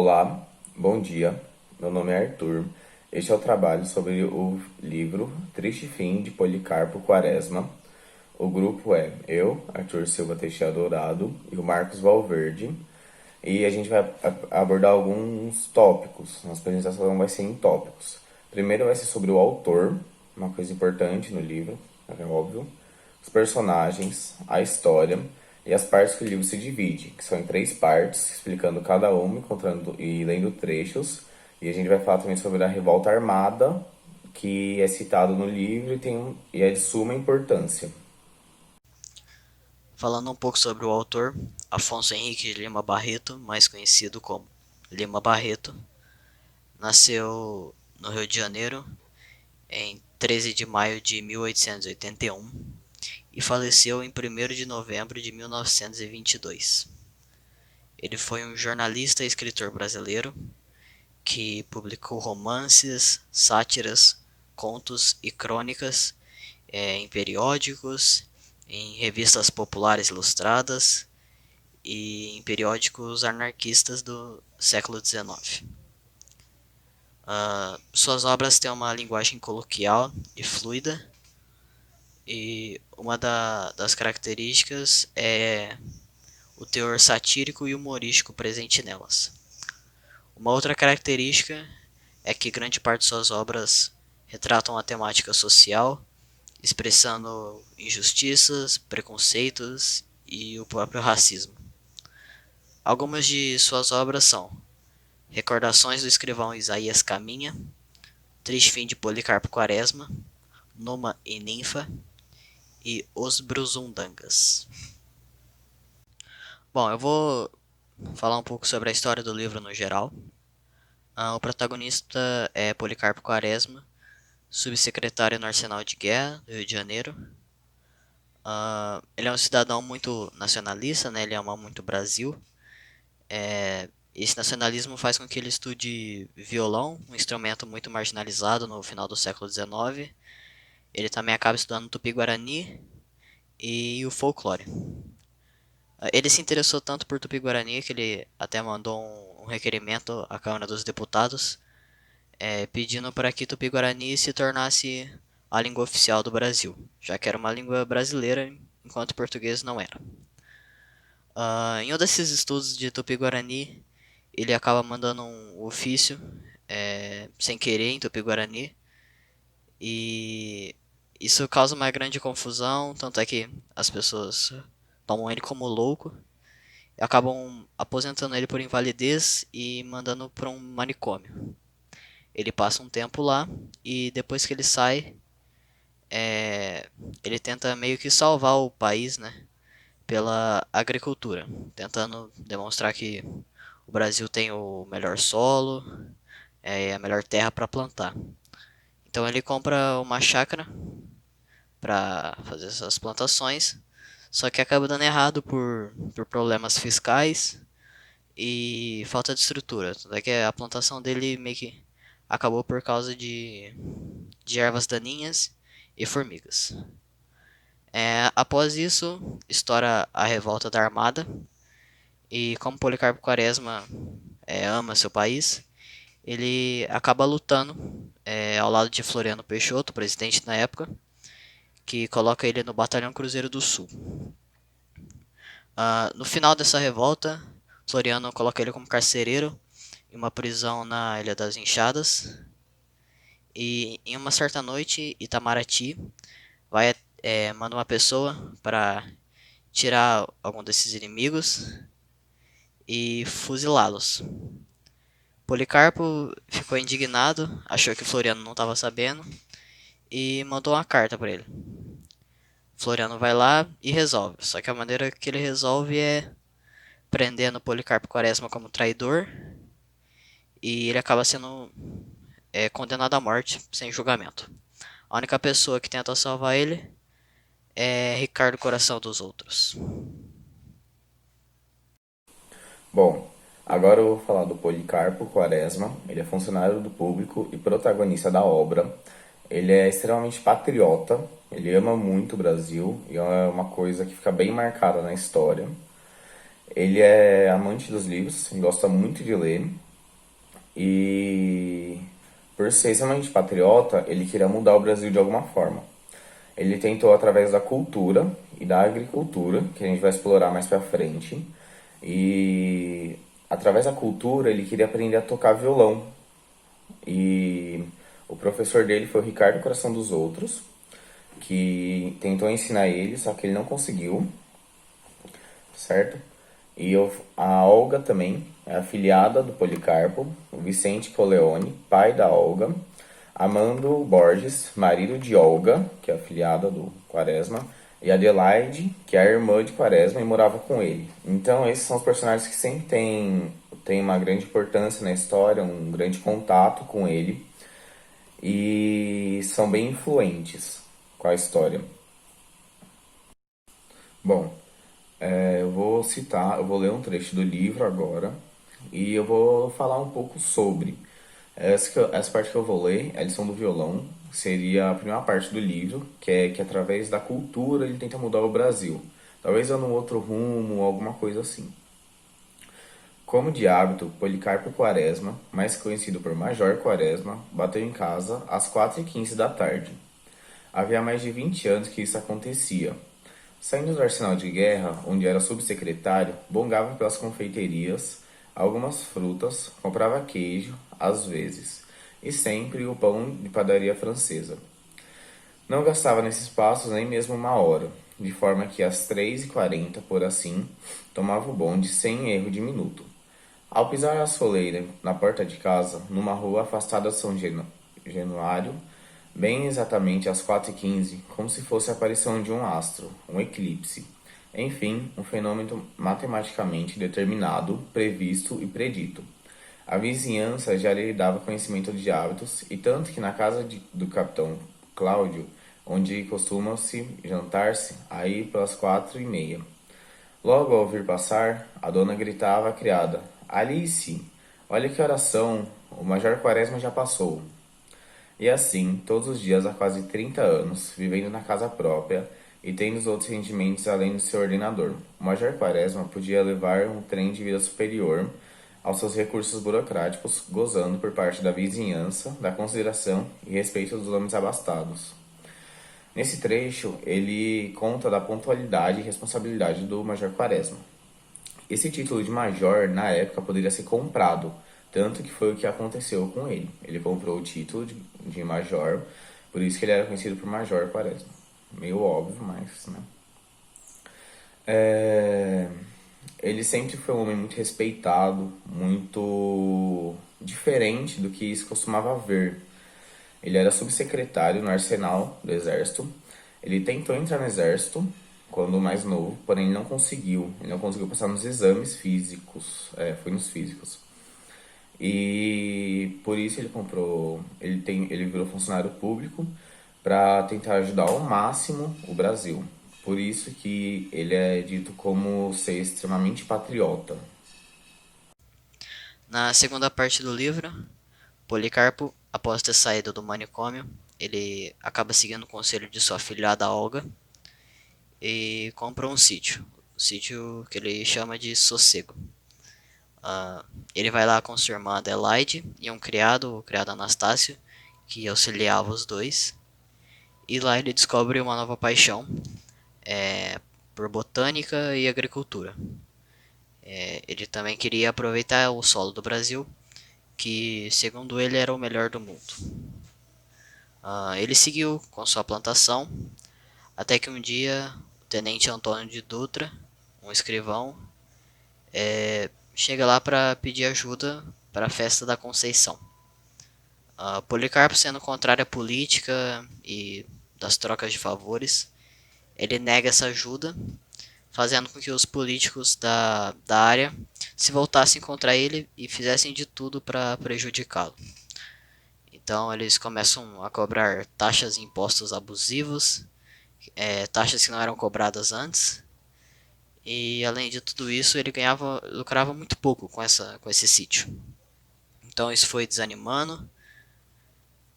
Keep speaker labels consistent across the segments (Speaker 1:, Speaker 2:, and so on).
Speaker 1: Olá, bom dia. Meu nome é Arthur. Este é o trabalho sobre o livro Triste Fim de Policarpo Quaresma. O grupo é eu, Arthur Silva Teixeira Dourado, e o Marcos Valverde. E a gente vai abordar alguns tópicos. Nossa apresentação vai ser em tópicos. Primeiro vai ser sobre o autor, uma coisa importante no livro, é óbvio. Os personagens, a história e as partes que o livro se divide, que são em três partes, explicando cada uma, encontrando e lendo trechos. E a gente vai falar também sobre a revolta armada, que é citado no livro e é de suma importância.
Speaker 2: Falando um pouco sobre o autor, Afonso Henrique de Lima Barreto, mais conhecido como Lima Barreto, nasceu no Rio de Janeiro em 13 de maio de 1881 e faleceu em 1º de novembro de 1922. Ele foi um jornalista e escritor brasileiro que publicou romances, sátiras, contos e crônicas em periódicos, em revistas populares ilustradas e em periódicos anarquistas do século XIX. Suas obras têm uma linguagem coloquial e fluida, e uma das características é o teor satírico e humorístico presente nelas. Uma outra característica é que grande parte de suas obras retratam a temática social, expressando injustiças, preconceitos e o próprio racismo. Algumas de suas obras são Recordações do escrivão Isaías Caminha, Triste Fim de Policarpo Quaresma, Numa e Ninfa e Os Bruzundangas. Bom, eu vou falar um pouco sobre a história do livro no geral. O protagonista é Policarpo Quaresma, subsecretário no Arsenal de Guerra do Rio de Janeiro. Ele é um cidadão muito nacionalista, né? Ele ama muito o Brasil. Esse nacionalismo faz com que ele estude violão, um instrumento muito marginalizado no final do século XIX. Ele também acaba estudando Tupi-Guarani e o folclore. Ele se interessou tanto por Tupi-Guarani que ele até mandou um requerimento à Câmara dos Deputados pedindo para que Tupi-Guarani se tornasse a língua oficial do Brasil, já que era uma língua brasileira, enquanto o português não era. Em um desses estudos de Tupi-Guarani, ele acaba mandando um ofício sem querer em Tupi-Guarani, e isso causa uma grande confusão, tanto é que as pessoas tomam ele como louco e acabam aposentando ele por invalidez e mandando para um manicômio. Ele passa um tempo lá e depois que ele sai, ele tenta meio que salvar o país, né, pela agricultura, tentando demonstrar que o Brasil tem o melhor solo, a melhor terra para plantar. Então ele compra uma chácara para fazer essas plantações, só que acaba dando errado por problemas fiscais e falta de estrutura. Tanto é que a plantação dele meio que acabou por causa de ervas daninhas e formigas. Após isso, estoura a revolta da Armada, e como Policarpo Quaresma ama seu país, ele acaba lutando ao lado de Floriano Peixoto, presidente na época, que coloca ele no Batalhão Cruzeiro do Sul. No final dessa revolta, Floriano coloca ele como carcereiro em uma prisão na Ilha das Enxadas. E em uma certa noite, Itamaraty manda uma pessoa para tirar algum desses inimigos e fuzilá-los. Policarpo ficou indignado, achou que Floriano não estava sabendo e mandou uma carta para ele. Floriano vai lá e resolve, só que a maneira que ele resolve é prendendo Policarpo Quaresma como traidor, e ele acaba sendo condenado à morte sem julgamento. A única pessoa que tenta salvar ele é Ricardo Coração dos Outros.
Speaker 1: Bom, agora eu vou falar do Policarpo Quaresma. Ele é funcionário do público e protagonista da obra. Ele é extremamente patriota, ele ama muito o Brasil e é uma coisa que fica bem marcada na história. Ele é amante dos livros, gosta muito de ler E por ser extremamente patriota, ele queria mudar o Brasil de alguma forma. Ele tentou através da cultura e da agricultura, que a gente vai explorar mais pra frente. E através da cultura, ele queria aprender a tocar violão. E o professor dele foi o Ricardo Coração dos Outros, que tentou ensinar ele, só que ele não conseguiu, certo? A Olga também é afilhada do Policarpo, o Vicente Coleone, pai da Olga, Amando Borges, marido de Olga, que é afilhada do Quaresma, e Adelaide, que é a irmã de Quaresma e morava com ele. Então esses são os personagens que sempre têm uma grande importância na história, um grande contato com ele e são bem influentes com a história. Bom, eu vou ler um trecho do livro agora e eu vou falar um pouco sobre. Essa parte que eu vou ler, a lição do violão, seria a primeira parte do livro, que é que através da cultura ele tenta mudar o Brasil. Talvez dando um outro rumo, alguma coisa assim. Como de hábito, Policarpo Quaresma, mais conhecido por Major Quaresma, bateu em casa às 4h15 da tarde. Havia mais de 20 anos que isso acontecia. Saindo do arsenal de guerra, onde era subsecretário, bongava pelas confeiterias, algumas frutas, comprava queijo, às vezes, e sempre o pão de padaria francesa. Não gastava nesses passos nem mesmo uma hora, de forma que às 3h40, por assim, tomava o bonde sem erro de minuto. Ao pisar a soleira na porta de casa, numa rua afastada de Januário, bem exatamente às 4h15, como se fosse a aparição de um astro, um eclipse. Enfim, um fenômeno matematicamente determinado, previsto e predito. A vizinhança já lhe dava conhecimento de hábitos, e tanto que na casa do capitão Cláudio, onde costuma-se jantar-se, aí pelas 4h30. Logo ao ouvir passar, a dona gritava à criada: Alice, olha que oração, o Major Quaresma já passou. E assim, todos os dias há quase 30 anos, vivendo na casa própria e tendo os outros rendimentos além do seu ordenador, o Major Quaresma podia levar um trem de vida superior aos seus recursos burocráticos, gozando por parte da vizinhança da consideração e respeito dos homens abastados. Nesse trecho, ele conta da pontualidade e responsabilidade do Major Quaresma. Esse título de major, na época, poderia ser comprado, tanto que foi o que aconteceu com ele. Ele comprou o título de major, por isso que ele era conhecido por Major Quaresma. Meio óbvio, mas, né? É, Ele sempre foi um homem muito respeitado, muito diferente do que se costumava ver. Ele era subsecretário no Arsenal do Exército. Ele tentou entrar no Exército quando mais novo, porém ele não conseguiu. Ele não conseguiu passar nos exames físicos. Foi nos físicos. E por isso ele virou funcionário público para tentar ajudar ao máximo o Brasil. Por isso que ele é dito como ser extremamente patriota.
Speaker 2: Na segunda parte do livro, Policarpo, após ter saído do manicômio, ele acaba seguindo o conselho de sua afilhada Olga e compra um sítio. O sítio que ele chama de Sossego. Ele vai lá com sua irmã Adelaide e um criado, o criado Anastácio, que auxiliava os dois. E lá ele descobre uma nova paixão por botânica e agricultura. Ele também queria aproveitar o solo do Brasil, que segundo ele era o melhor do mundo. Ele seguiu com sua plantação, até que um dia o tenente Antônio de Dutra, um escrivão, chega lá para pedir ajuda para a festa da Conceição. Policarpo, sendo contrário à política e das trocas de favores, ele nega essa ajuda, fazendo com que os políticos da área se voltassem contra ele e fizessem de tudo para prejudicá-lo. Então eles começam a cobrar taxas e impostos abusivos, taxas que não eram cobradas antes, e além de tudo isso ele lucrava muito pouco com esse sítio. Então isso foi desanimando,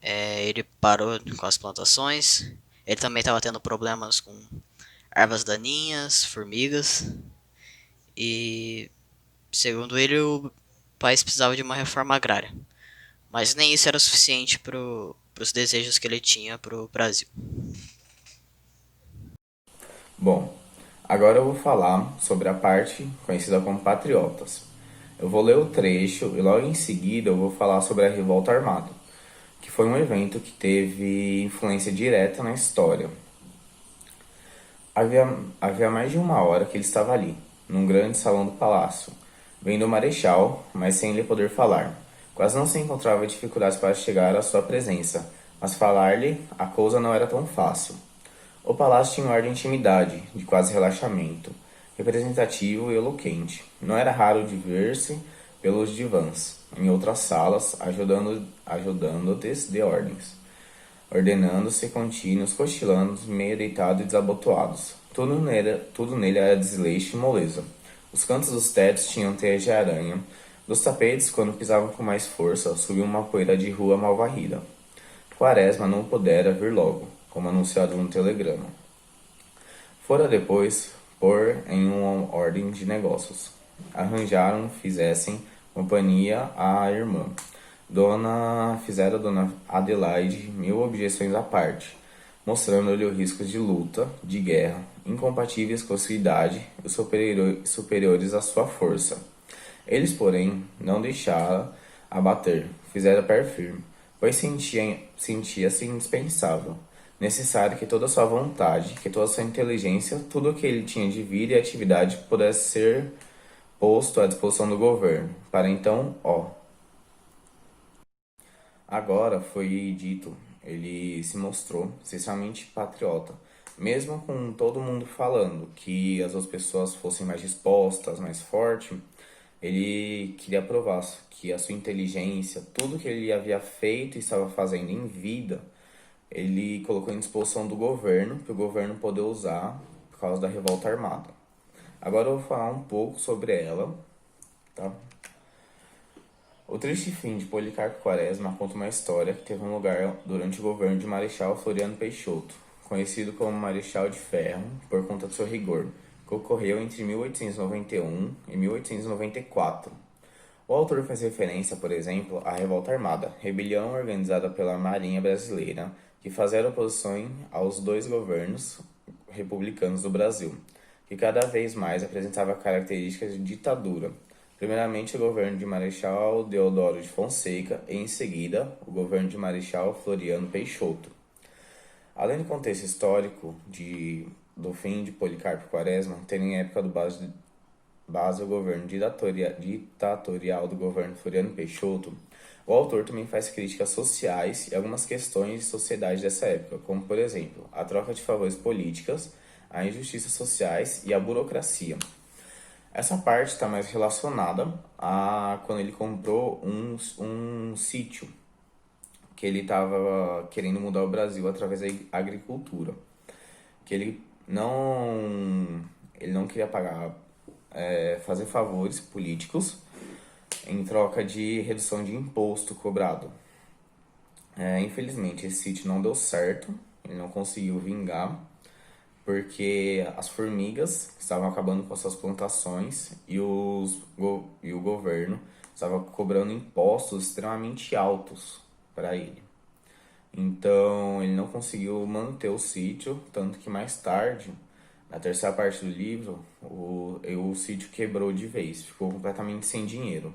Speaker 2: ele parou com as plantações, ele também estava tendo problemas com ervas daninhas, formigas, e segundo ele país precisava de uma reforma agrária. Mas nem isso era suficiente para os desejos que ele tinha para o Brasil.
Speaker 1: Bom, agora eu vou falar sobre a parte conhecida como patriotas. Eu vou ler o trecho e logo em seguida eu vou falar sobre a Revolta Armada, que foi um evento que teve influência direta na história. Havia mais de uma hora que ele estava ali, num grande salão do palácio, vendo o marechal, mas sem lhe poder falar. Quase não se encontrava dificuldades para chegar à sua presença, mas falar-lhe a coisa não era tão fácil. O palácio tinha um ar de intimidade, de quase relaxamento, representativo e eloquente. Não era raro de ver-se pelos divãs, em outras salas, ajudando-te de ordens, ordenando-se contínuos, cochilando, meio deitados e desabotoados. Tudo nele era desleixo e moleza. Os cantos dos tetos tinham teias de aranha. Dos tapetes, quando pisavam com mais força, subia uma poeira de rua mal varrida. Quaresma não pudera vir logo, como anunciado no telegrama. Fora depois pôr em uma ordem de negócios. Arranjaram, fizessem companhia à irmã. Fizera Dona Adelaide 1000 objeções à parte, mostrando-lhe os riscos de luta, de guerra, incompatíveis com a sua idade e superiores à sua força. Eles, porém, não deixaram abater, fizeram pé firme, pois sentia-se indispensável, necessário que toda a sua vontade, que toda a sua inteligência, tudo o que ele tinha de vida e atividade pudesse ser posto à disposição do governo. Para então, agora foi dito, ele se mostrou essencialmente patriota, mesmo com todo mundo falando que as outras pessoas fossem mais dispostas, mais fortes. Ele queria provar que a sua inteligência, tudo que ele havia feito e estava fazendo em vida, ele colocou em disposição do governo, para o governo poder usar por causa da revolta armada. Agora eu vou falar um pouco sobre ela, tá? O triste fim de Policarpo Quaresma conta uma história que teve um lugar durante o governo de Marechal Floriano Peixoto, conhecido como Marechal de Ferro por conta do seu rigor, que ocorreu entre 1891 e 1894. O autor faz referência, por exemplo, à Revolta Armada, rebelião organizada pela Marinha Brasileira, que fazia oposição aos dois governos republicanos do Brasil, que cada vez mais apresentava características de ditadura. Primeiramente, o governo de Marechal Deodoro de Fonseca e, em seguida, o governo de Marechal Floriano Peixoto. Além do contexto histórico do fim de Policarpo Quaresma, tendo em época do base o governo ditatorial do governo Floriano Peixoto, o autor também faz críticas sociais e algumas questões de sociedade dessa época, como, por exemplo, a troca de favores políticas, as injustiças sociais e a burocracia. Essa parte está mais relacionada a quando ele comprou um sítio, que ele estava querendo mudar o Brasil através da agricultura, que ele não queria pagar, fazer favores políticos em troca de redução de imposto cobrado. Infelizmente, esse sítio não deu certo, ele não conseguiu vingar, porque as formigas estavam acabando com as suas plantações e o governo estava cobrando impostos extremamente altos para ele. Então, ele não conseguiu manter o sítio, tanto que mais tarde, na terceira parte do livro, o sítio quebrou de vez, ficou completamente sem dinheiro.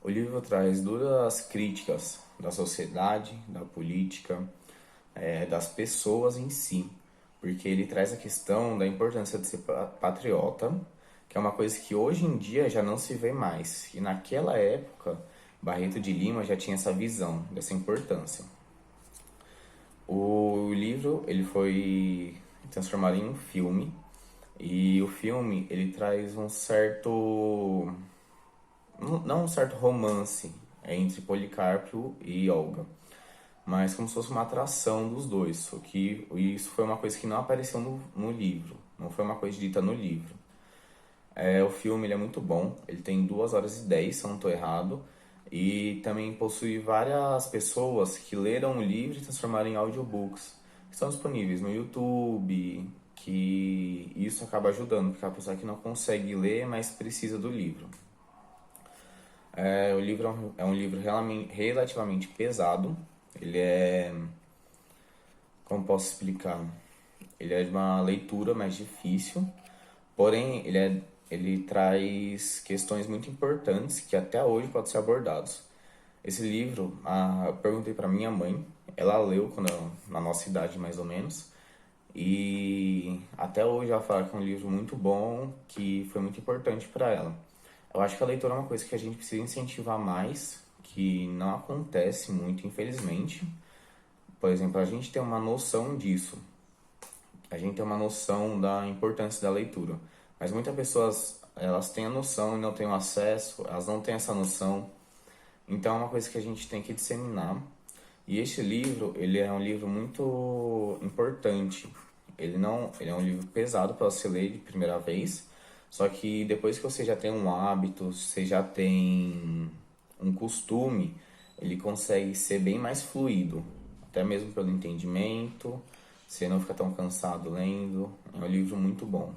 Speaker 1: O livro traz duras críticas da sociedade, da política, das pessoas em si, porque ele traz a questão da importância de ser patriota, que é uma coisa que hoje em dia já não se vê mais, e naquela época Barreto de Lima já tinha essa visão dessa importância. O livro ele foi transformado em um filme, e o filme ele traz um certo, não um certo romance entre Policarpo e Olga, mas como se fosse uma atração dos dois. Só que isso foi uma coisa que não apareceu no livro, não foi uma coisa dita no livro. O filme ele é muito bom, ele tem 2 horas e 10, se eu não estou errado, e também possui várias pessoas que leram o livro e transformaram em audiobooks, que estão disponíveis no YouTube, que isso acaba ajudando, porque a pessoa que não consegue ler, mas precisa do livro. O livro é um livro relativamente pesado. Ele é, como posso explicar? Ele é de uma leitura mais difícil, porém ele traz questões muito importantes que até hoje podem ser abordados. Esse livro, eu perguntei para minha mãe, ela leu na nossa idade mais ou menos, e até hoje ela fala que é um livro muito bom, que foi muito importante para ela. Eu acho que a leitura é uma coisa que a gente precisa incentivar mais, que não acontece muito, infelizmente. Por exemplo, a gente tem uma noção disso, a gente tem uma noção da importância da leitura, mas muitas pessoas elas têm a noção e não têm o acesso, elas não têm essa noção. Então é uma coisa que a gente tem que disseminar. E este livro, ele é um livro muito importante. Ele é um livro pesado para você ler de primeira vez, só que depois que você já tem um hábito, você já tem um costume, ele consegue ser bem mais fluido, até mesmo pelo entendimento, você não fica tão cansado lendo. É um livro muito bom.